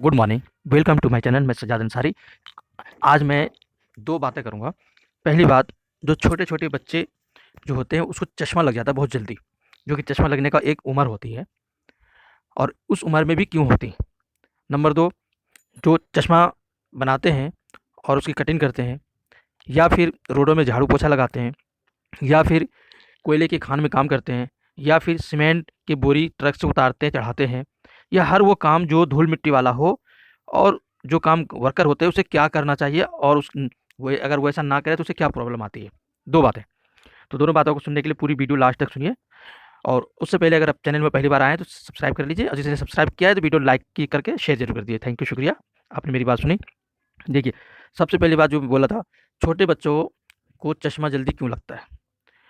Good morning. Welcome to my channel. मैं सज्जाद अंसारी। आज मैं 2 बातें करूँगा। पहली बात, जो छोटे-छोटे बच्चे जो होते हैं उसको चश्मा लग जाता है बहुत जल्दी, जो कि चश्मा लगने का एक उम्र होती है और उस उम्र में भी क्यों होती है। नंबर 2, जो चश्मा बनाते हैं और उसकी कटिंग करते हैं या फिर रोडों में झाड़ू-पोछा लगाते हैं या फिर कोयले की खान में काम करते हैं या फिर सीमेंट की बोरी ट्रक से उतारते हैं, चढ़ाते हैं या हर वो काम जो धूल-मिट्टी वाला हो और जो काम वर्कर होते हैं उसे क्या करना चाहिए और वो अगर वो ऐसा ना करे तो उसे क्या प्रॉब्लम आती है। 2 बातें। तो दोनों बातों को सुनने के लिए पूरी वीडियो लास्ट तक सुनिए और उससे पहले अगर आप चैनल में पहली बार आए हैं तो सब्सक्राइब कर लीजिए और जिसने सब्सक्राइब किया है तो वीडियो लाइक की करके शेयर ज़रूर कर दीजिए। थैंक यू, शुक्रिया, आपने मेरी बात सुनी। देखिए, सबसे पहली बात जो बोला था, छोटे बच्चों को चश्मा जल्दी क्यों लगता है?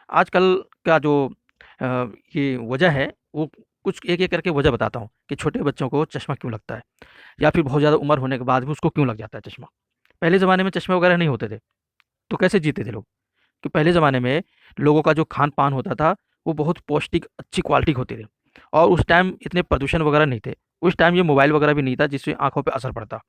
आजकल का जो अ, ये वजह है वो कुछ एक-एक करके वजह बताता हूँ कि छोटे बच्चों को चश्मा क्यों लगता है या फिर बहुत ज़्यादा उम्र होने के बाद भी उसको क्यों लग जाता है चश्मा। पहले ज़माने में चश्मे वगैरह नहीं होते थे, तो कैसे जीते थे लोग? कि पहले ज़माने में लोगों का जो खान-पान होता था, वो बहुत पौष्टिक, अच्छी क्वालिटी के होते थे और उस टाइम इतने प्रदूषण वगैरह नहीं थे। उस टाइम ये मोबाइल वगैरह भी नहीं था जिससे आँखों पे असर पड़ता।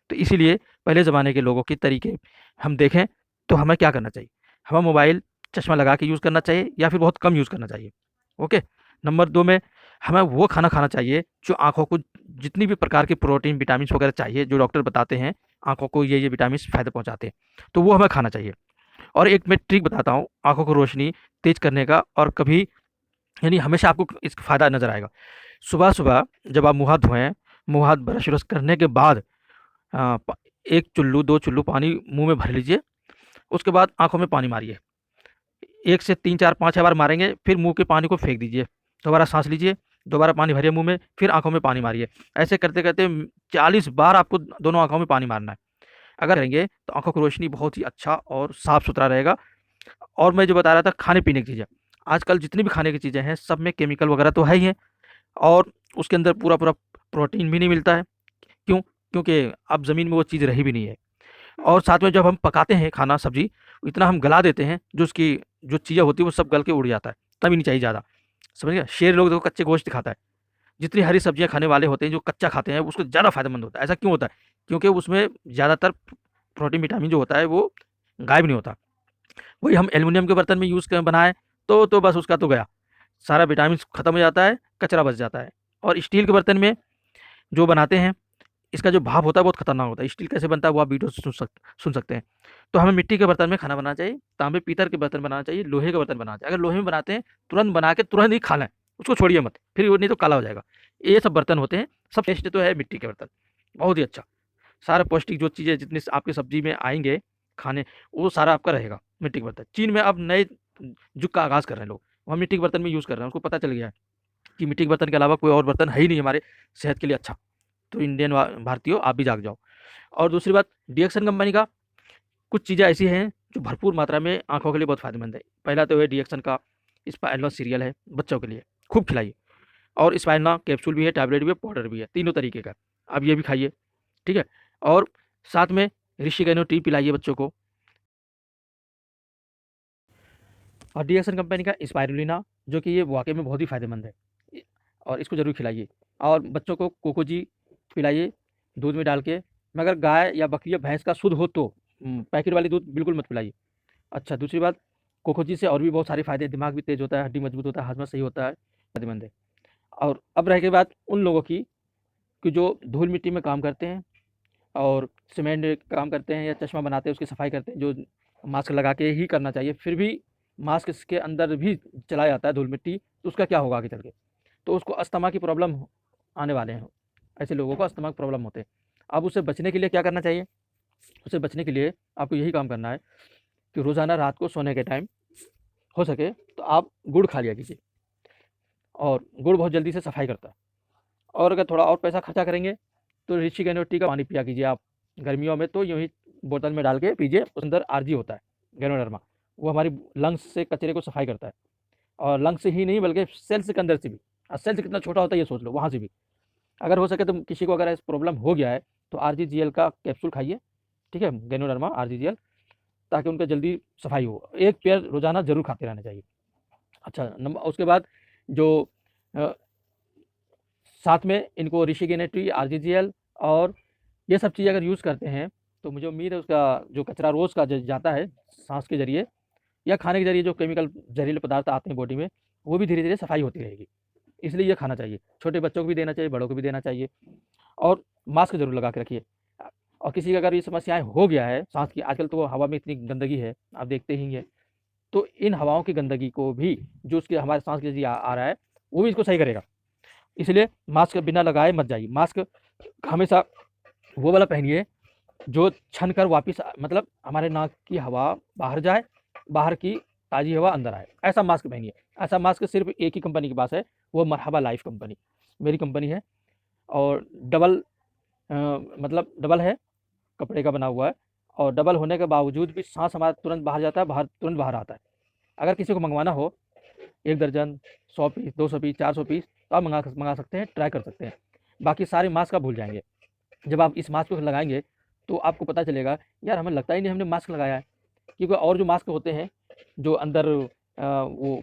तो इसीलिए पहले ज़माने के लोगों के तरीके हम देखें तो हमें क्या करना चाहिए? हमें मोबाइल चश्मा लगा के यूज़ करना चाहिए या फिर बहुत कम यूज़ करना चाहिए। ओके? नंबर 2 में हमें वो खाना खाना चाहिए जो आँखों को जितनी भी प्रकार के प्रोटीन, विटामिन्स वगैरह चाहिए, जो डॉक्टर बताते हैं, आँखों को ये विटामिन्स फ़ायदा पहुँचाते हैं, तो वो हमें खाना चाहिए। और एक मैं ट्रिक बताता हूँ आँखों को रोशनी तेज़ करने का और कभी यानी हमेशा आपको इसका फ़ायदा नज़र आएगा। सुबह-सुबह जब आप मुँह हाथ धोएँ, मुँह हाथ ब्रश-व्रश करने के बाद अ, प 1 चुल्लू, 2 चुल्लू पानी मुँह में भर लीजिए, उसके बाद आँखों में पानी मारिए। 1 से 3, 4, 5 6 बार मारेंगे, फिर मुँह के पानी को फेंक दीजिए। दोबारा साँस लीजिए, दोबारा पानी भरिए मुँह में, फिर आँखों में पानी मारिए। ऐसे करते-करते 40 बार आपको दोनों आँखों में पानी मारना है। अगर करेंगे तो आँखों की रोशनी बहुत ही अच्छा और साफ-सुथरा रहेगा। और मैं जो बता रहा था खाने-पीने की चीज़ें, आजकल जितनी भी खाने की चीज़ें हैं, सब में केमिकल वगैरह तो है ही है और उसके अंदर पूरा-पूरा प्रोटीन भी नहीं मिलता है। क्यों? क्योंकि अब ज़मीन में वो चीज़ रही भी नहीं है। और साथ में जब हम पकाते हैं खाना, सब्ज़ी, इतना हम गला देते हैं, जो उसकी जो चीज़ें होती हैं, वो सब गल के उड़ जाता है। तभी नहीं चाहिए ज़्यादा, समझ गए? शेर लोग देखो कच्चे गोश्त खाता है। जितनी हरी सब्जियाँ खाने वाले होते हैं, जो कच्चा खाते हैं, उसको ज़्यादा फ़ायदेमंद होता है। ऐसा क्यों होता है? क्योंकि उसमें ज़्यादातर प्रोटीन, विटामिन जो होता है, वो गायब नहीं होता। वही हम एल्युमिनियम के बर्तन में यूज़ क बनाएँ, तो बस उसका तो गया। सारा विटामिन्स खत्म हो जाता है, कचरा बच जाता है। और स्टील के बर्तन में जो बनाते हैं, इसका जो भाप होता है बहुत खतरनाक होता है। स्टील कैसे बनता है वो आप वीडियो से सुन सकते हैं। तो हमें मिट्टी के बर्तन में खाना बनाना चाहिए, तांबे पीतल के बर्तन बनाना चाहिए, लोहे का बर्तन बनाना चाहिए। अगर लोहे में बनाते हैं, तुरंत बना के तुरंत ही खा लें, उसको छोड़िए मत, फिर वो नहीं तो काला हो जाएगा। ये सब बर्तन होते हैं, सब टेस्ट तो है मिट्टी के बर्तन, बहुत ही अच्छा। सारा पौष्टिक जो चीज़ें जितनी आपकी सब्ज़ी में आएँगे खाने, वो सारा आपका रहेगा मिट्टी के बर्तन। चीन में अब नए युग का आगाज़ कर रहे हैं लोग, वहाँ मिट्टी के बर्तन में यूज़ कर रहे हैं, उनको पता चल गया है कि मिट्टी के बर्तन के अलावा कोई और बर्तन है ही नहीं हमारे सेहत के लिए अच्छा। तो इंडियन भारतीयों आप भी जाग जाओ। और दूसरी बात, डीएक्सन कंपनी का कुछ चीज़ें ऐसी हैं जो भरपूर मात्रा में आँखों के लिए बहुत फ़ायदेमंद है। पहला तो है डीएक्सन का स्पाइरलिना सीरियल है बच्चों के लिए, खूब खिलाइए। और स्पाइरलिना कैप्सूल भी है, टैबलेट भी है, पाउडर भी है, तीनों तरीके का। आप ये भी खाइए, ठीक है? और साथ में ऋषिकेनो टी पिलाइए बच्चों को। और डीएक्सन कंपनी का स्पाइरुलिना, जो कि ये वाक़ई में बहुत ही फ़ायदेमंद है। और इसको ज़रूर खिलाइए। और बच्चों को कोकोजी पिलाइए दूध में डाल के। मगर गाय या बकरी या भैंस का शुद्ध हो तो पैकेट वाली दूध बिल्कुल मत पिलाइए। अच्छा, दूसरी बात, कोकोजी से और भी बहुत सारे फ़ायदे, दिमाग भी तेज़ होता है, हड्डी मजबूत होता है, हाजमा सही होता है, फ़ायदेमंद है। और अब रह गई बात उन लोगों की कि जो धूल-मिट्टी में काम करते हैं और सीमेंट में काम करते हैं या चश्मा बनाते हैं, उसकी सफाई करते हैं, जो मास्क लगा के ही करना चाहिए। फिर भी मास्क के अंदर भी चला जाता है धूल-मिट्टी, तो उसका क्या होगा आगे चल के? तो उसको अस्थमा की प्रॉब्लम आने वाले हैं। ऐसे लोगों को अस्थमा की प्रॉब्लम होते हैं। अब उससे बचने के लिए क्या करना चाहिए? उससे बचने के लिए आपको यही काम करना है कि रोज़ाना रात को सोने के टाइम हो सके तो आप गुड़ खा लिया कीजिए और गुड़ बहुत जल्दी से सफाई करता है। और अगर थोड़ा और पैसा खर्चा करेंगे तो ऋषि गंजो टी का पानी पिया कीजिए आप। गर्मियों में तो यूँ ही बोतल में डाल के पीजिए, उसके अंदर आरजी होता है, गैनोडर्मा। वो हमारी लंग्स से कचरे को सफाई करता है और लंग्स से ही नहीं बल्कि सेल्स के अंदर से भी। सेल्स कितना छोटा होता है ये सोच लो, वहाँ से भी। अगर हो सके तो किसी को अगर ऐसा प्रॉब्लम हो गया है तो आरजीजीएल का कैप्सूल खाइए, ठीक है? गैनोडर्मा आरजीजीएल, ताकि उनका जल्दी सफाई हो। एक पेयर रोज़ाना ज़रूर खाते रहना चाहिए। अच्छा, नंबर उसके बाद जो अ, साथ में इनको ऋषिकेन टी, आरजीजीएल और ये सब चीज़ अगर यूज़ करते हैं तो मुझे उम्मीद है उसका जो कचरा रोज़ का जाता है सांस के ज़रिए या खाने के ज़रिए जो केमिकल जहरीले पदार्थ आते हैं बॉडी में, वो भी धीरे धीरे सफाई होती रहेगी। इसलिए ये खाना चाहिए, छोटे बच्चों को भी देना चाहिए, बड़ों को भी देना चाहिए। और मास्क ज़रूर लगा के रखिए। और किसी का अगर ये समस्याएँ हो गया है साँस की, आजकल तो हवा में इतनी गंदगी है, आप देखते ही हैं, तो इन हवाओं की गंदगी को भी जो उसके हमारे सांस के ज़रिए आ रहा है, वो भी इसको सही करेगा। इसलिए मास्क बिना लगाए मत जाइए। मास्क हमेशा वो वाला पहनिए जो छन कर वापिस मतलब हमारे नाक की हवा बाहर जाए, बाहर की ताज़ी हवा अंदर आए, ऐसा मास्क पहनिए। ऐसा मास्क सिर्फ़ एक ही कंपनी के पास है, वो मरहबा लाइफ़ कंपनी, मेरी कंपनी है। और डबल मतलब डबल है, कपड़े का बना हुआ है, और डबल होने के बावजूद भी साँस हमारा तुरंत बाहर जाता है, बाहर तुरंत बाहर आता है। अगर किसी को मँगवाना हो 1 दर्जन, 100 पीस, 200 पीस, 400 पीस, तो आप मँगा सकते हैं, ट्राई कर सकते हैं। बाकी सारे मास्क आप भूल जाएँगे। जब आप इस मास्क को लगाएँगे, तो आपको पता चलेगा, यार हमें लगता ही नहीं हमने मास्क लगाया है। क्योंकि और जो मास्क होते हैं, जो अंदर वो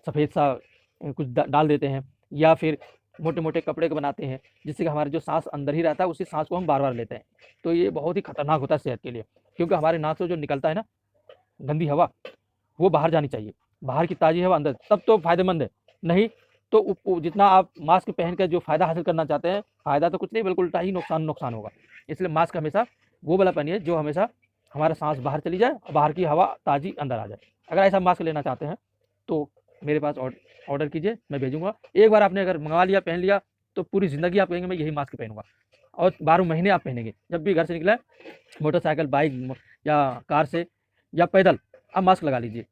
सफ़ेद सा कुछ डाल देते हैं, या फिर मोटे-मोटे कपड़े के बनाते हैं, जिससे कि हमारा जो साँस अंदर ही रहता है, उसी साँस को हम बार-बार लेते हैं। तो ये बहुत ही खतरनाक होता है सेहत के लिए, क्योंकि हमारे नाक से जो निकलता है ना गंदी हवा, वो बाहर जानी चाहिए। बाहर की ताज़ी हवा अंदर, तब तो फ़ायदेमंद है। नहीं तो जितना आप मास्क पहन कर जो फ़ायदा हासिल करना चाहते हैं, फ़ायदा तो कुछ नहीं, बल्कि उल्टा ही नुकसान होगा। इसलिए मास्क हमेशा वो वाला पहनिए जो हमेशा हमारा साँस बाहर चली जाए और बाहर की हवा ताज़ी अंदर आ जाए। अगर ऐसा मास्क लेना चाहते हैं, तो मेरे पास ऑर्डर कीजिए, मैं भेजूँगा। एक बार आपने अगर मँगवा लिया, पहन लिया, तो पूरी ज़िंदगी आप कहेंगे मैं यही मास्क पहनूँगा, और 12 महीने आप पहनेंगे। जब भी घर से निकलें, मोटरसाइकिल, बाइक या कार से या पैदल, आप मास्क लगा लीजिए।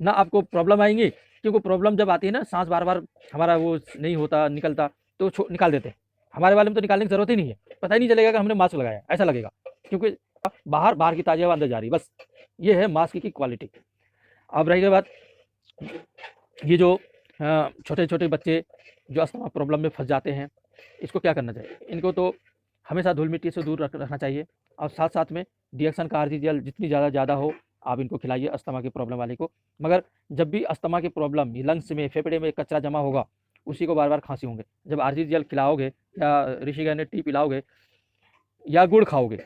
ना आपको प्रॉब्लम आएँगी, क्योंकि प्रॉब्लम जब आती है ना, साँस बार-बार हमारा वो नहीं होता, निकलता, तो निकाल देते हैं। हमारे वाले में तो निकालने की ज़रूरत ही नहीं है, पता ही नहीं चलेगा कि हमने मास्क लगाया है, ऐसा लगेगा। क्योंकि बाहर की ताज़ी हवा अंदर जा रही है, बस ये है मास्क की क्वालिटी। अब रही बात, ये जो छोटे-छोटे बच्चे जो अस्थमा प्रॉब्लम में फँस जाते हैं, इसको क्या करना चाहिए? इनको तो हमेशा धूल-मिट्टी से दूर रखना चाहिए, और साथ-साथ में डिएक्सन का आरजी जेल जितनी ज़्यादा हो, आप इनको खिलाइए अस्थमा की प्रॉब्लम वाले को। मगर जब भी अस्थमा की प्रॉब्लम लंग्स में, फेफड़े में कचरा जमा होगा, उसी को बार-बार खाँसी होंगे। जब आरजी जेल खिलाओगे या ऋषिकेश टी पिलाओगे या गुड़ खाओगे,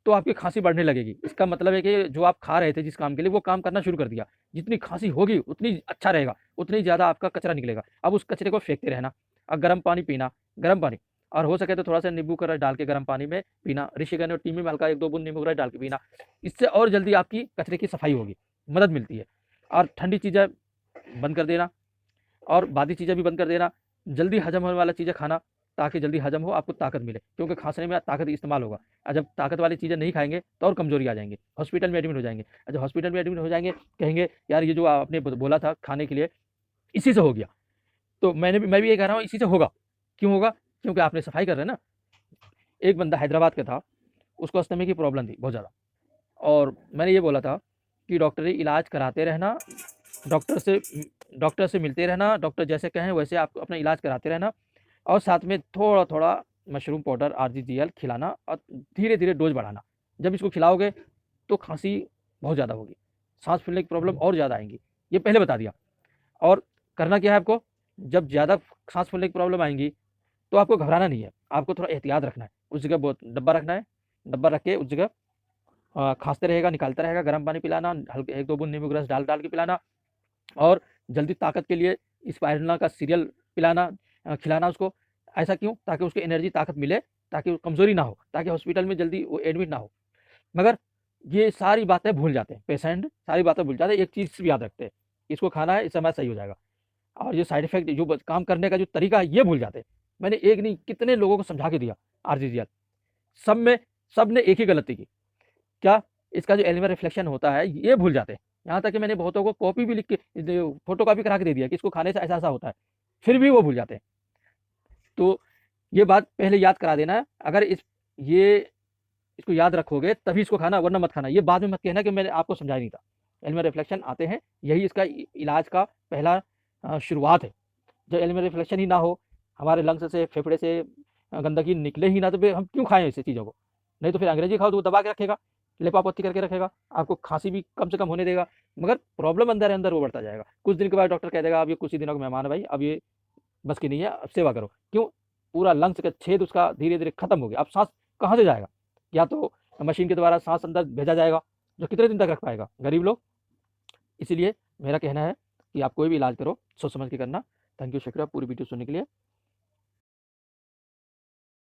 तो आपकी खाँसी बढ़ने लगेगी। इसका मतलब है कि जो आप खा रहे थे जिस काम के लिए, वो काम करना शुरू कर दिया। जितनी खाँसी होगी उतनी अच्छा रहेगा, उतनी ज़्यादा आपका कचरा निकलेगा। अब उस कचरे को फेंकते रहना, और गर्म पानी पीना, गर्म पानी, और हो सके तो थोड़ा-सा नींबू का रस डाल के गर्म पानी में पीना, ऋषिकेश टी में हल्का 1-2 बूँद नींबू का रस डाल के पीना। इससे और जल्दी आपकी कचरे की सफाई होगी, मदद मिलती है। और ठंडी चीज़ें बंद कर देना, और बादी चीज़ें भी बंद कर देना। जल्दी हज़म होने वाला चीज़ें खाना, ताकि जल्दी हज़म हो, आपको ताकत मिले, क्योंकि खाँसने में ताकत इस्तेमाल होगा। और जब ताकत वाली चीज़ें नहीं खाएँगे, तो और कमज़ोरी आ जाएँगे, हॉस्पिटल में एडमिट हो जाएँगे। और जब हॉस्पिटल में एडमिट हो जाएँगे, कहेंगे यार ये जो आपने बोला था खाने के लिए, इसी से हो गया। तो मैं भी ये कह रहा हूँ, इसी से होगा। क्यों होगा? क्योंकि आपने सफाई कर रहे हैं ना। एक बंदा हैदराबाद का था, उसको अस्थमा की प्रॉब्लम थी बहुत ज़्यादा, और मैंने ये बोला था कि डॉक्टरी इलाज कराते रहना, डॉक्टर से डॉक्टर से मिलते रहना, डॉक्टर जैसे कहें वैसे आप अपना इलाज कराते रहना, और साथ में थोड़ा-थोड़ा मशरूम पाउडर, आरजीजीएल खिलाना, और धीरे-धीरे डोज़ बढ़ाना। जब इसको खिलाओगे, तो खाँसी बहुत ज़्यादा होगी, साँस फूलने की प्रॉब्लम और ज़्यादा आएँगी, ये पहले बता दिया। और करना क्या है आपको, जब ज़्यादा साँस फूलने की प्रॉब्लम आएँगी, तो आपको घबराना नहीं है, आपको थोड़ा एहतियात रखना है। उस जगह डब्बा रखना है, डब्बा रख के उस जगह खाँसते रहेगा, निकालता रहेगा, गर्म पानी पिलाना, हल्के 1-2 बूँद नींबू का रस डाल के पिलाना, और जल्दी ताकत के लिए स्पाइरुलिना का सीरियल खिलाना उसको। ऐसा क्यों? ताकि उसको एनर्जी, ताकत मिले, ताकि वो कमज़ोरी ना हो, ताकि हॉस्पिटल में जल्दी वो एडमिट ना हो। मगर ये सारी बातें भूल जाते हैं, पेशेंट सारी बातें भूल जाते हैं, एक चीज़ सिर्फ़ याद रखते हैं, इसको खाना है, इससे हमारा सही हो जाएगा। और ये साइड इफ़ेक्ट जो काम करने का जो तरीका है, ये भूल जाते हैं। मैंने एक नहीं कितने लोगों को समझा के दिया आरजीजीएल, सब ने एक ही गलती की। क्या? इसका जो एनिमल रिफ्लेक्शन होता है, ये भूल जाते हैं। यहाँ तक कि मैंने बहुतों को कॉपी भी लिख के फ़ोटोकॉपी करा के दे दिया कि इसको खाने से ऐसा-ऐसा होता है, फिर भी वो भूल जाते हैं। तो ये बात पहले याद करा देना, अगर ये इसको याद रखोगे तभी इसको खाना, वरना मत खाना। ये बाद में मत कहना कि मैंने आपको समझाया नहीं था। एनिमल रिफ्लेक्शन आते हैं, यही इसका इलाज का पहला शुरुआत है। जब एनिमल रिफ्लेक्शन ही ना हो, हमारे लंग्स से, फेफड़े से गंदगी निकले ही ना, तो फिर हम क्यों खाएँ ऐसी चीज़ों को? नहीं तो फिर अंग्रेज़ी खाओ तो वो दबा के रखेगा, लिपापोती करके रखेगा, आपको खाँसी भी कम से कम होने देगा, मगर प्रॉब्लम अंदर वो बढ़ता जाएगा। कुछ दिन के बाद डॉक्टर कह देगा अब ये कुछ ही दिनों का मेहमान है भाई, अब ये बस की नहीं है, अब सेवा करो। क्यों? पूरा लंग्स का छेद उसका धीरे-धीरे खत्म हो गया, अब साँस कहाँ से जाएगा? या तो मशीन के द्वारा सांस अंदर भेजा जाएगा, जो कितने दिन तक रख पाएगा गरीब लोग। इसीलिए मेरा कहना है कि आप कोई भी इलाज करो सोच समझ के करना। थैंक यू, शुक्रिया पूरी वीडियो सुनने के लिए।